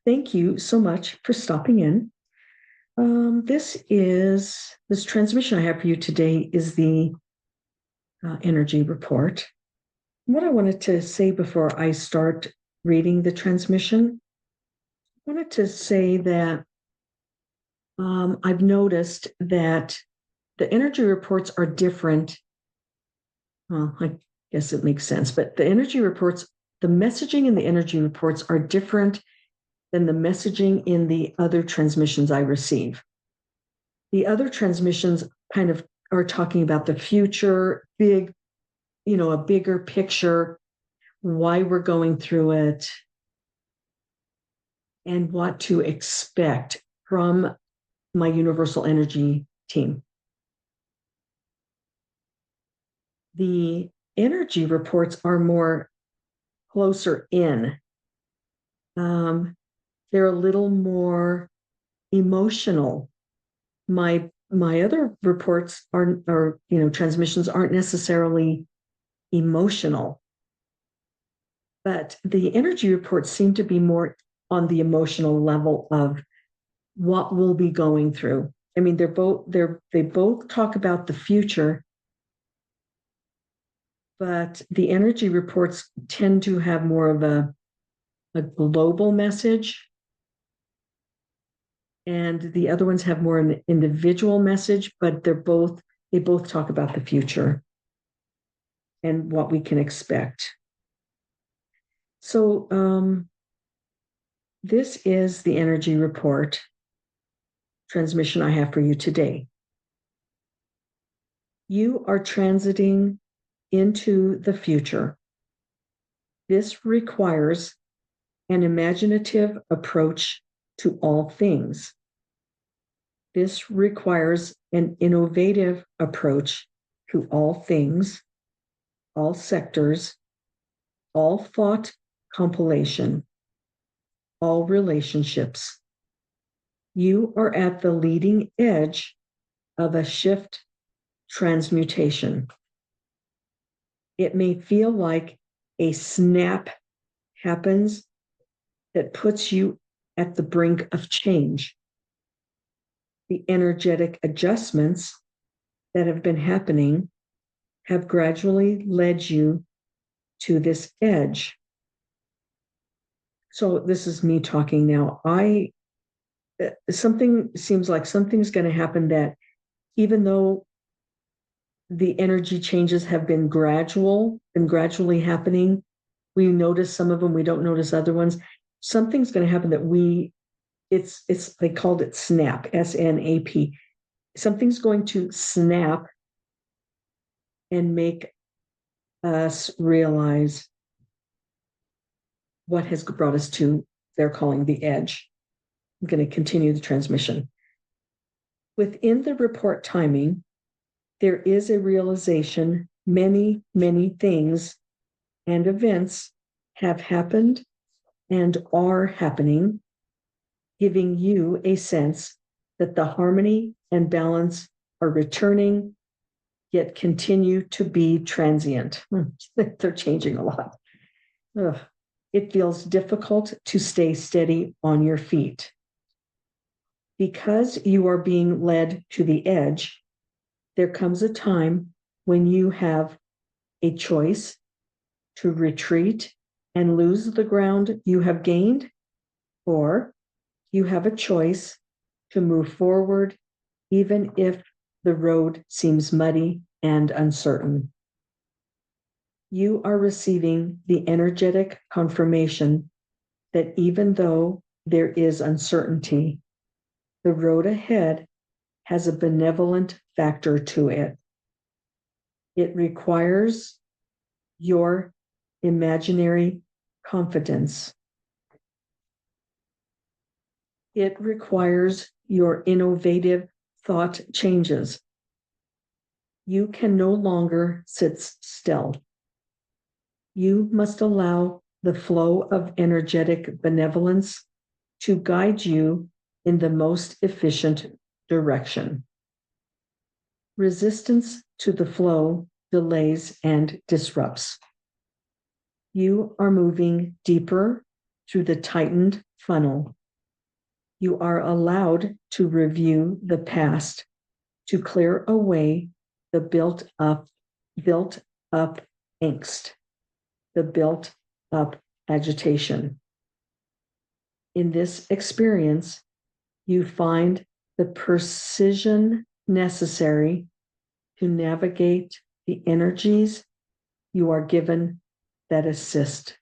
Thank you so much for stopping in. This transmission I have for you today is the energy report. What I wanted to say before I start reading the transmission, I wanted to say that I've noticed that the energy reports are different. Well, I guess it makes sense, but the messaging in the energy reports are different than the messaging in the other transmissions I receive. The other transmissions kind of are talking about the future, a bigger picture, why we're going through it, and what to expect from my universal energy team. The energy reports are more closer in. They're a little more emotional. My other reports transmissions aren't necessarily emotional, but the energy reports seem to be more on the emotional level of what we'll be going through. I mean, they both talk about the future, but the energy reports tend to have more of a global message, and the other ones have more an individual message, but they both talk about the future and what we can expect. So this is the energy report transmission I have for you today. You are transiting into the future. This requires an imaginative approach to all things. This requires an innovative approach to all things, all sectors, all thought compilation, all relationships. You are at the leading edge of a shift transmutation. It may feel like a snap happens that puts you at the brink of change. The energetic adjustments that have been happening have gradually led you to this edge. So this is me talking now. Something seems like something's going to happen that, even though the energy changes have been gradually happening, we notice some of them, we don't notice other ones. Something's going to happen that they called it snap, SNAP. Something's going to snap and make us realize what has brought us to, they're calling the edge. I'm going to continue the transmission. Within the report timing, there is a realization many, many things and events have happened and are happening, giving you a sense that the harmony and balance are returning, yet continue to be transient. They're changing a lot. Ugh. It feels difficult to stay steady on your feet. Because you are being led to the edge, there comes a time when you have a choice to retreat and lose the ground you have gained, or you have a choice to move forward even if the road seems muddy and uncertain. You are receiving the energetic confirmation that even though there is uncertainty, the road ahead has a benevolent factor to it. It requires your imaginary confidence. It requires your innovative thought changes. You can no longer sit still. You must allow the flow of energetic benevolence to guide you in the most efficient direction. Resistance to the flow delays and disrupts. You are moving deeper through the tightened funnel. You are allowed to review the past, to clear away the built up angst, the built up agitation. In this experience, you find the precision necessary to navigate the energies you are given that assist.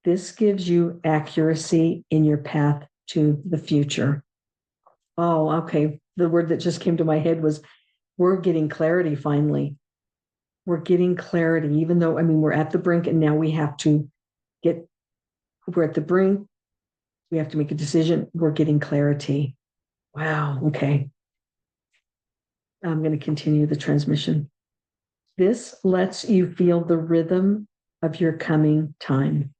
This gives you accuracy in your path to the future. Oh, okay. The word that just came to my head was we're getting clarity finally. We're getting clarity, even though, we're at the brink and now we're at the brink. We have to make a decision. We're getting clarity. Wow. Okay. I'm going to continue the transmission. This lets you feel the rhythm of your coming time.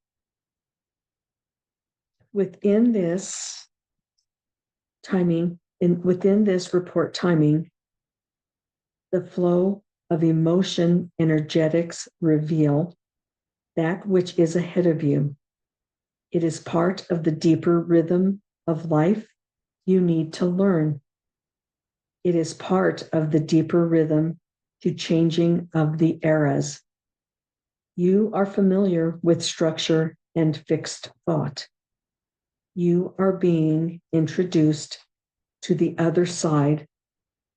Within this timing, within this report timing, the flow of emotion energetics reveal that which is ahead of you. It is part of the deeper rhythm of life you need to learn. It is part of the deeper rhythm to changing of the eras. You are familiar with structure and fixed thought. You are being introduced to the other side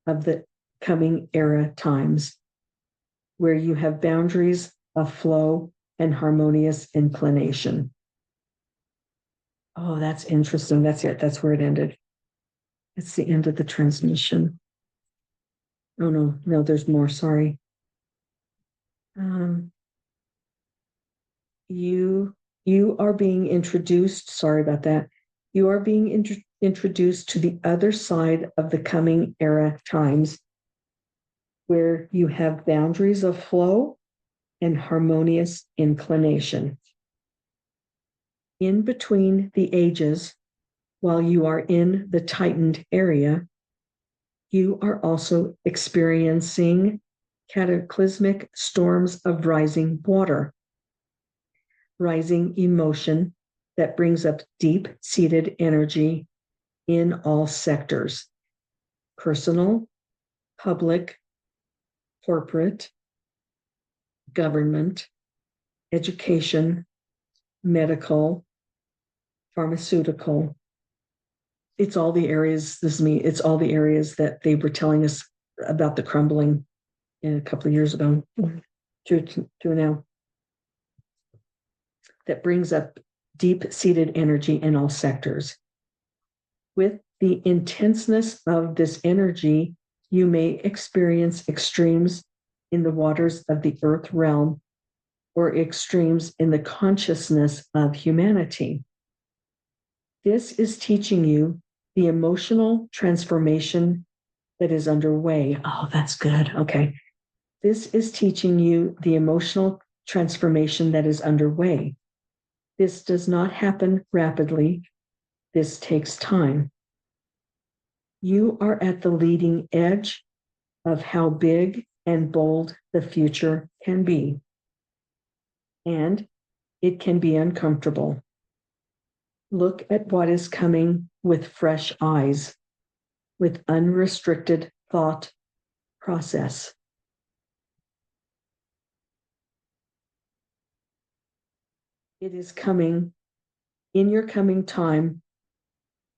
of the coming era times, where you have boundaries of flow and harmonious inclination. Oh, that's interesting. That's it. That's where it ended. It's the end of the transmission. Oh, no, there's more. Sorry. You are being introduced. Sorry about that. You are being introduced to the other side of the coming era times, where you have boundaries of flow and harmonious inclination. In between the ages, while you are in the tightened area, you are also experiencing cataclysmic storms of rising water, rising emotion that brings up deep-seated energy in all sectors: personal, public, corporate, government, education, medical, pharmaceutical. It's all the areas, it's all the areas that they were telling us about the crumbling a couple of years ago to now. That brings up deep-seated energy in all sectors. With the intenseness of this energy, you may experience extremes in the waters of the earth realm or extremes in the consciousness of humanity. This is teaching you the emotional transformation that is underway. Oh, that's good. Okay. This is teaching you the emotional transformation that is underway. This does not happen rapidly. This takes time. You are at the leading edge of how big and bold the future can be. And it can be uncomfortable. Look at what is coming with fresh eyes, with unrestricted thought process. It is coming in your coming time,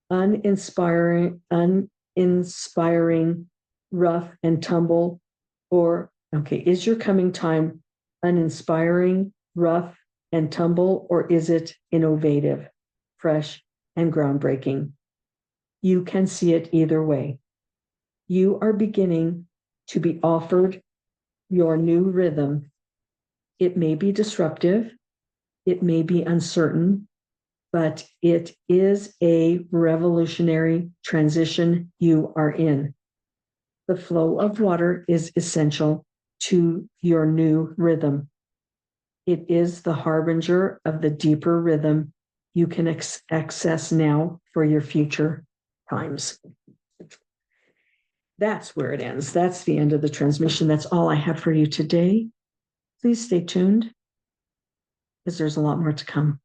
uninspiring, rough and tumble, is your coming time uninspiring, rough and tumble, or is it innovative, fresh, and groundbreaking? You can see it either way. You are beginning to be offered your new rhythm. It may be disruptive, it may be uncertain, but it is a revolutionary transition you are in. The flow of water is essential to your new rhythm. It is the harbinger of the deeper rhythm you can access now for your future times. That's where it ends. That's the end of the transmission. That's all I have for you today. Please stay tuned, because there's a lot more to come.